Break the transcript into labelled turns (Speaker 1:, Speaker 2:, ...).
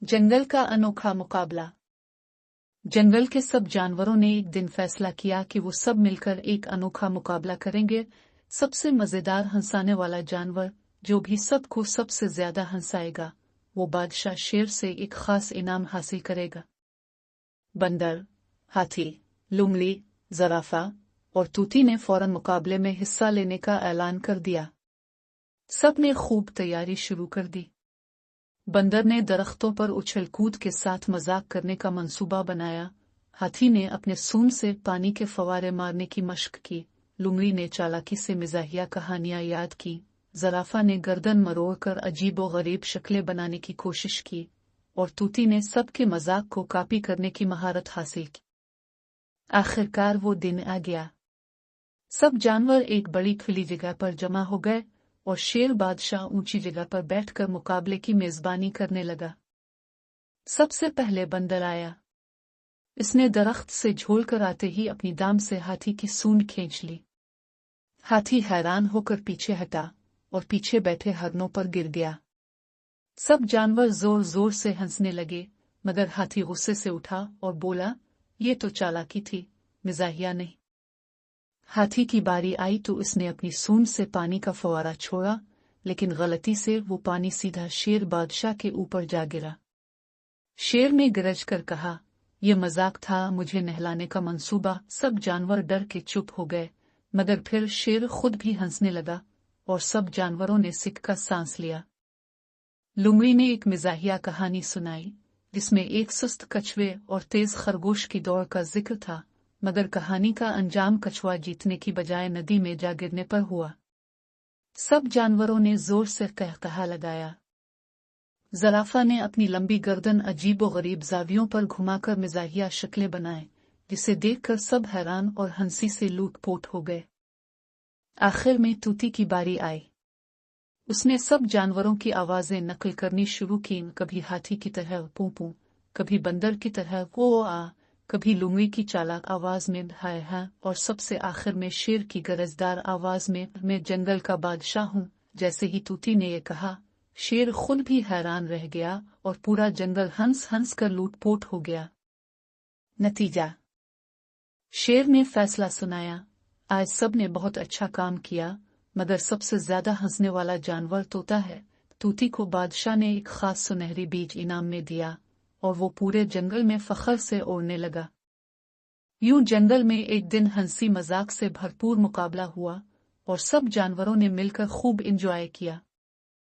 Speaker 1: जंगल का अनोखा मुकाबला। जंगल के सब जानवरों ने एक दिन फैसला किया कि वो सब मिलकर एक अनोखा मुकाबला करेंगे। सबसे मजेदार हंसाने वाला जानवर जो भी सबको सबसे ज्यादा हंसाएगा वो बादशाह शेर से एक खास इनाम हासिल करेगा। बंदर, हाथी, लुमड़ी, ज़राफ़ा और तूती ने फौरन मुकाबले में हिस्सा लेने का ऐलान कर दिया। सब ने खूब तैयारी शुरू कर दी। बंदर ने दरख्तों पर उछल कूद के साथ मजाक करने का मंसूबा बनाया। हाथी ने अपने सूंड से पानी के फवारे मारने की मशक की। लुमड़ी ने चालाकी से मिजाहिया कहानियां याद की। ज़राफ़ा ने गर्दन मरोड़कर अजीबो गरीब शक्लें बनाने की कोशिश की और तूती ने सबके मजाक को कॉपी करने की महारत हासिल की। आखिरकार वो दिन आ गया। सब जानवर एक बड़ी खुली जगह पर जमा हो गए और शेर बादशाह ऊंची जगह पर बैठकर मुकाबले की मेजबानी करने लगा। सबसे पहले बंदर आया। इसने दरख्त से झोलकर आते ही अपनी दाम से हाथी की सूंड खींच ली। हाथी हैरान होकर पीछे हटा और पीछे बैठे हरनों पर गिर गया। सब जानवर जोर जोर से हंसने लगे, मगर हाथी गुस्से से उठा और बोला, ये तो चालाकी थी, मिजाहिया नहीं। हाथी की बारी आई तो उसने अपनी सूंड से पानी का फव्वारा छोड़ा, लेकिन गलती से वो पानी सीधा शेर बादशाह के ऊपर जा गिरा। शेर ने गरज कर कहा, यह मजाक था, मुझे नहलाने का मंसूबा। सब जानवर डर के चुप हो गए, मगर फिर शेर खुद भी हंसने लगा और सब जानवरों ने सिक्का सांस लिया। लुमड़ी ने एक मिजाहिया कहानी सुनाई जिसमें एक सुस्त कछुए और तेज खरगोश की दौड़ का जिक्र था, मगर कहानी का अंजाम कछुआ जीतने की बजाय नदी में जा गिरने पर हुआ। सब जानवरों ने जोर से कहकहा लगाया। ज़राफ़ा ने अपनी लंबी गर्दन अजीबो गरीब जावियों पर घुमाकर मिजाहिया शक्लें बनाए, जिसे देखकर सब हैरान और हंसी से लूटपोट हो गए। आखिर में तूती की बारी आई। उसने सब जानवरों की आवाजें नकल करनी शुरू की, कभी हाथी की तरह पू पू, कभी बंदर की तरह वो आ, कभी लुमड़ी की चालाक आवाज में हाय हा, और सबसे आखिर में शेर की गरजदार आवाज में मैं जंगल का बादशाह हूँ। जैसे ही तूती ने यह कहा, शेर खुद भी हैरान रह गया और पूरा जंगल हंस हंस कर लूटपोट हो गया। नतीजा। शेर ने फैसला सुनाया, आज सब ने बहुत अच्छा काम किया, मगर सबसे ज्यादा हंसने वाला जानवर तोता है। तूती को बादशाह ने एक खास सुनहरी बीज इनाम में दिया और वो पूरे जंगल में फख्र से उड़ने लगा। यूं जंगल में एक दिन हंसी मजाक से भरपूर मुकाबला हुआ और सब जानवरों ने मिलकर खूब एंजॉय किया।